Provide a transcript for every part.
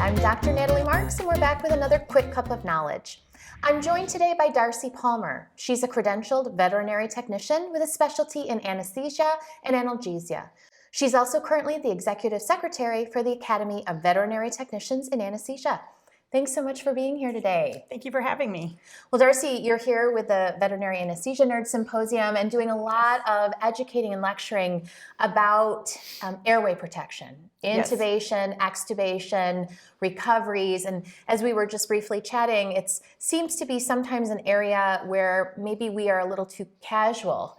I'm Dr. Natalie Marks, and we're back with another quick cup of knowledge. I'm joined today by Darcy Palmer. She's a credentialed veterinary technician with a specialty in anesthesia and analgesia. She's also currently the executive secretary for the Academy of Veterinary Technicians in Anesthesia. Thanks so much for being here today. Thank you for having me. Well, Darcy, you're here with the Veterinary Anesthesia Nerd Symposium and doing a lot of educating and lecturing about airway protection, intubation, extubation, recoveries. And as we were just briefly chatting, it seems to be sometimes an area where maybe we are a little too casual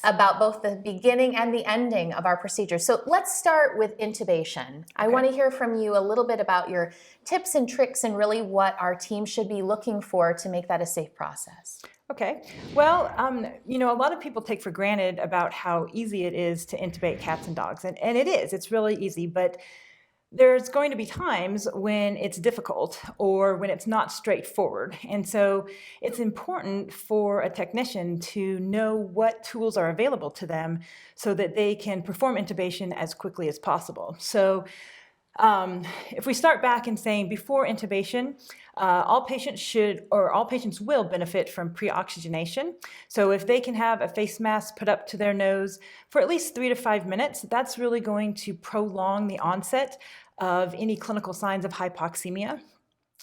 about both the beginning and the ending of our procedure. So let's start with intubation. Okay. I want to hear from you a little bit about your tips and tricks and really what our team should be looking for to make that a safe process. Okay. Well, a lot of people take for granted about how easy it is to intubate cats and dogs, and it is. It's really easy, but there's going to be times when it's difficult or when it's not straightforward. And so it's important for a technician to know what tools are available to them so that they can perform intubation as quickly as possible. So if we start back in saying before intubation, all patients will benefit from pre-oxygenation. So if they can have a face mask put up to their nose for at least 3 to 5 minutes, that's really going to prolong the onset of any clinical signs of hypoxemia.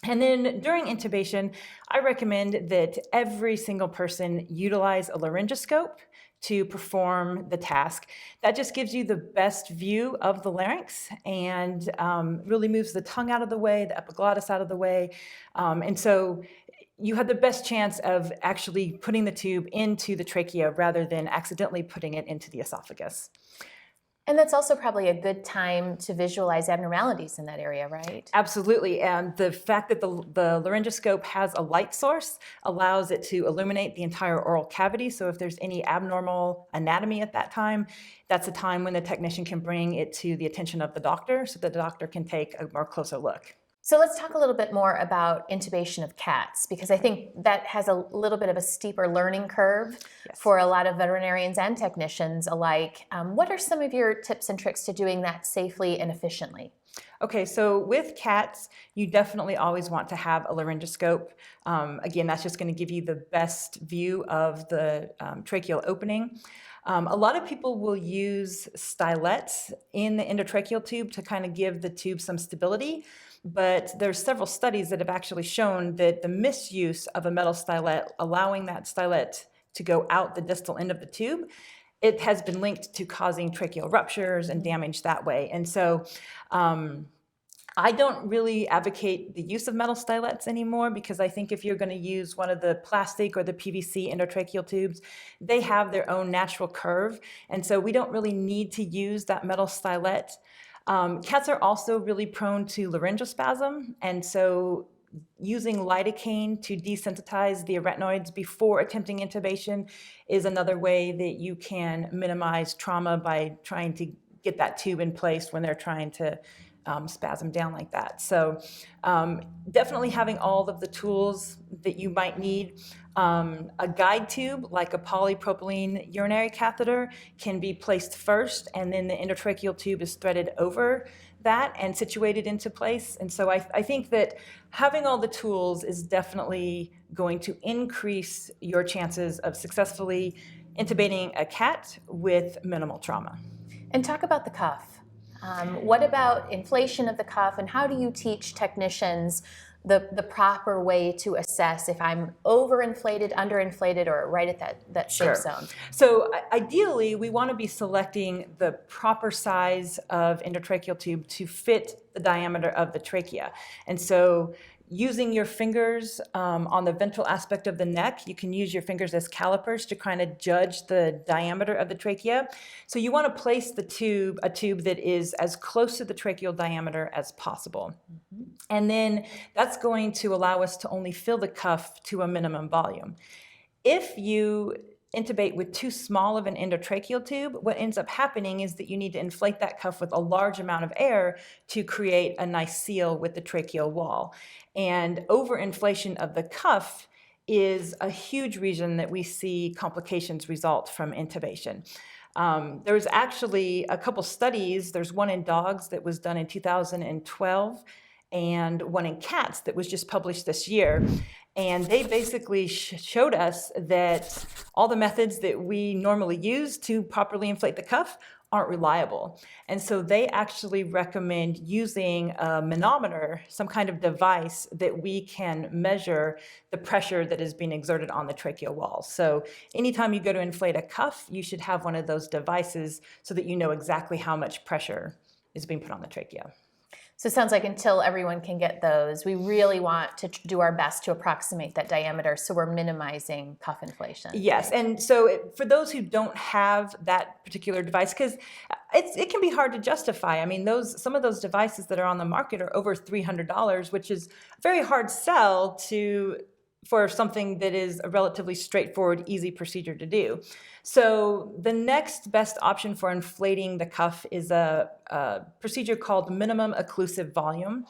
And then during intubation, I recommend that every single person utilize a laryngoscope to perform the task. That just gives you the best view of the larynx and really moves the tongue out of the way, the epiglottis out of the way. And so you have the best chance of actually putting the tube into the trachea rather than accidentally putting it into the esophagus. And that's also probably a good time to visualize abnormalities in that area, right? Absolutely. And the fact that the laryngoscope has a light source allows it to illuminate the entire oral cavity. So if there's any abnormal anatomy at that time, that's a time when the technician can bring it to the attention of the doctor so that the doctor can take a more closer look. So let's talk a little bit more about intubation of cats, because I think that has a little bit of a steeper learning curve for a lot of veterinarians and technicians alike. What are some of your tips and tricks to doing that safely and efficiently? Okay, so with cats, you definitely always want to have a laryngoscope. Again, that's just going to give you the best view of the tracheal opening. A lot of people will use stylets in the endotracheal tube to kind of give the tube some stability. But there's several studies that have actually shown that the misuse of a metal stylet, allowing that stylet to go out the distal end of the tube, it has been linked to causing tracheal ruptures and damage that way. And so I don't really advocate the use of metal stylets anymore, because I think if you're going to use one of the plastic or the PVC endotracheal tubes, they have their own natural curve. And so we don't really need to use that metal stylet. Cats are also really prone to laryngospasm, and so using lidocaine to desensitize the arytenoids before attempting intubation is another way that you can minimize trauma by trying to get that tube in place when they're trying to spasm down like that. So definitely having all of the tools that you might need. A guide tube, like a polypropylene urinary catheter, can be placed first, and then the endotracheal tube is threaded over that and situated into place. And so I think that having all the tools is definitely going to increase your chances of successfully intubating a cat with minimal trauma. And talk about the cuff. What about inflation of the cuff, and how do you teach technicians the proper way to assess if I'm overinflated, underinflated, or right at that safe zone? So ideally, we want to be selecting the proper size of endotracheal tube to fit the diameter of the trachea. And so using your fingers on the ventral aspect of the neck, you can use your fingers as calipers to kind of judge the diameter of the trachea. So you want to place a tube that is as close to the tracheal diameter as possible. Mm-hmm. And then that's going to allow us to only fill the cuff to a minimum volume. If you intubate with too small of an endotracheal tube, what ends up happening is that you need to inflate that cuff with a large amount of air to create a nice seal with the tracheal wall. And overinflation of the cuff is a huge reason that we see complications result from intubation. There's actually a couple studies. There's one in dogs that was done in 2012, and one in cats that was just published this year. And they basically showed us that all the methods that we normally use to properly inflate the cuff aren't reliable. And so they actually recommend using a manometer, some kind of device that we can measure the pressure that is being exerted on the tracheal wall. So anytime you go to inflate a cuff, you should have one of those devices so that you know exactly how much pressure is being put on the trachea. So it sounds like until everyone can get those, we really want to do our best to approximate that diameter so we're minimizing cuff inflation. Yes, and so for those who don't have that particular device, because it can be hard to justify. I mean, some of those devices that are on the market are over $300, which is a very hard sell for something that is a relatively straightforward, easy procedure to do. So the next best option for inflating the cuff is a procedure called minimum occlusive volume.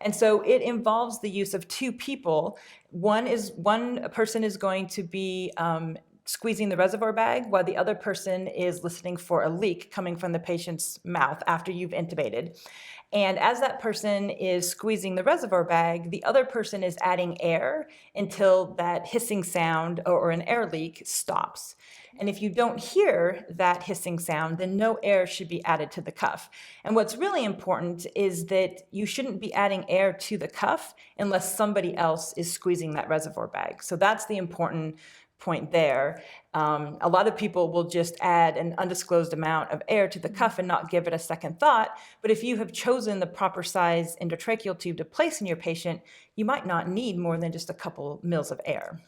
And so it involves the use of two people. One person is going to be squeezing the reservoir bag while the other person is listening for a leak coming from the patient's mouth after you've intubated. And as that person is squeezing the reservoir bag, the other person is adding air until that hissing sound or an air leak stops. And if you don't hear that hissing sound, then no air should be added to the cuff. And what's really important is that you shouldn't be adding air to the cuff unless somebody else is squeezing that reservoir bag. So that's the important point there. A lot of people will just add an undisclosed amount of air to the cuff and not give it a second thought. But if you have chosen the proper size endotracheal tube to place in your patient, you might not need more than just a couple mils of air.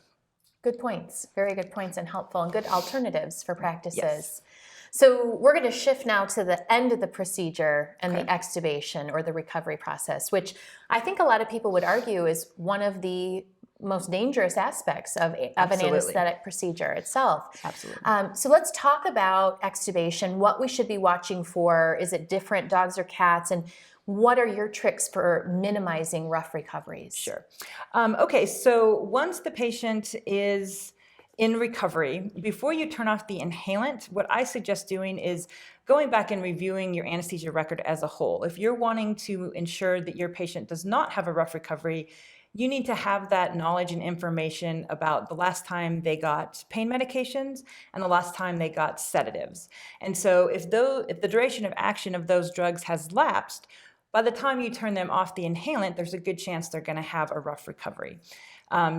Good points. Very good points and helpful and good alternatives for practices. Yes. So we're going to shift now to the end of the procedure and the extubation or the recovery process, which I think a lot of people would argue is one of the most dangerous aspects of an anesthetic procedure itself. Absolutely. So let's talk about extubation, what we should be watching for. Is it different dogs or cats? And what are your tricks for minimizing rough recoveries? Sure. Okay, so once the patient is in recovery, before you turn off the inhalant, what I suggest doing is going back and reviewing your anesthesia record as a whole. If you're wanting to ensure that your patient does not have a rough recovery, you need to have that knowledge and information about the last time they got pain medications and the last time they got sedatives. And so if the duration of action of those drugs has lapsed, by the time you turn them off the inhalant, there's a good chance they're going to have a rough recovery.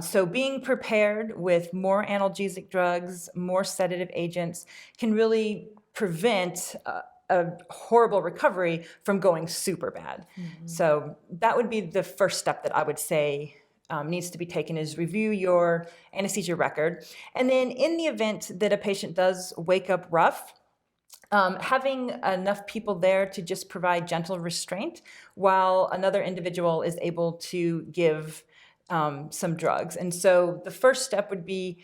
So being prepared with more analgesic drugs, more sedative agents can really prevent a horrible recovery from going super bad. Mm-hmm. So that would be the first step that I would say needs to be taken, is review your anesthesia record. And then in the event that a patient does wake up rough, having enough people there to just provide gentle restraint while another individual is able to give some drugs. And so the first step would be,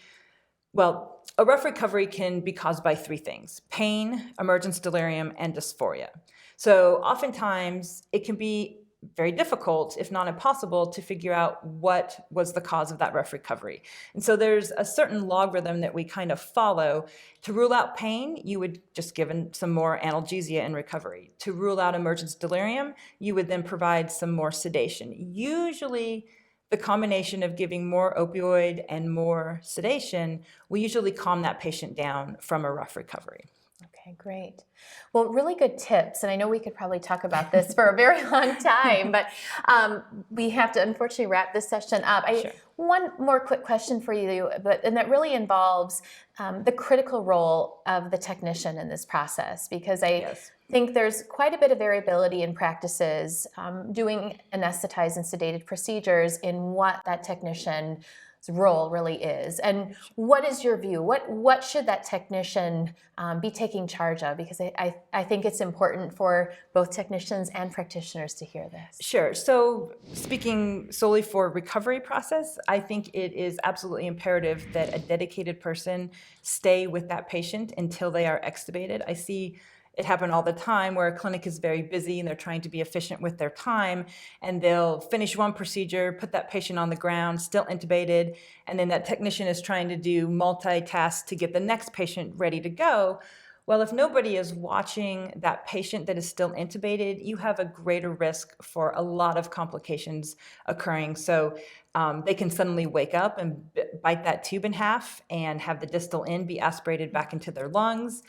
a rough recovery can be caused by three things: pain, emergence delirium, and dysphoria. So oftentimes it can be very difficult, if not impossible, to figure out what was the cause of that rough recovery. And so there's a certain logarithm that we kind of follow. To rule out pain, you would just give some more analgesia in recovery. To rule out emergence delirium, you would then provide some more sedation. Usually the combination of giving more opioid and more sedation will usually calm that patient down from a rough recovery. Okay, great. Well, really good tips. And I know we could probably talk about this for a very long time, but we have to unfortunately wrap this session up. Sure. One more quick question for you, and that really involves the critical role of the technician in this process, because I think there's quite a bit of variability in practices doing anesthetized and sedated procedures in what that technician's role really is. And what is your view? What should that technician be taking charge of? Because I think it's important for both technicians and practitioners to hear this. Sure. So speaking solely for recovery process, I think it is absolutely imperative that a dedicated person stay with that patient until they are extubated. I see it happen all the time where a clinic is very busy and they're trying to be efficient with their time, and they'll finish one procedure, put that patient on the ground, still intubated, and then that technician is trying to do multitask to get the next patient ready to go. Well, if nobody is watching that patient that is still intubated, you have a greater risk for a lot of complications occurring. So they can suddenly wake up and bite that tube in half and have the distal end be aspirated back into their lungs.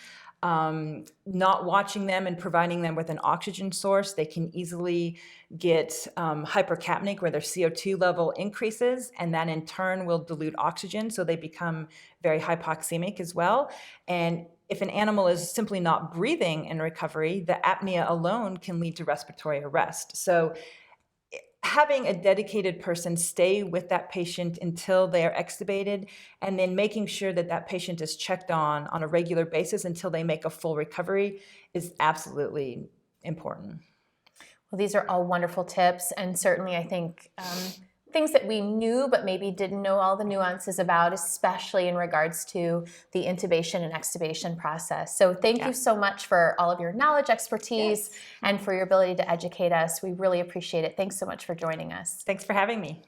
Not watching them and providing them with an oxygen source, they can easily get hypercapnic, where their CO2 level increases, and that in turn will dilute oxygen, so they become very hypoxemic as well. And if an animal is simply not breathing in recovery, the apnea alone can lead to respiratory arrest. So having a dedicated person stay with that patient until they are extubated, and then making sure that that patient is checked on a regular basis until they make a full recovery is absolutely important. Well, these are all wonderful tips, and certainly I think things that we knew but maybe didn't know all the nuances about, especially in regards to the intubation and extubation process. So thank you so much for all of your knowledge, expertise, and for your ability to educate us. We really appreciate it. Thanks so much for joining us. Thanks for having me.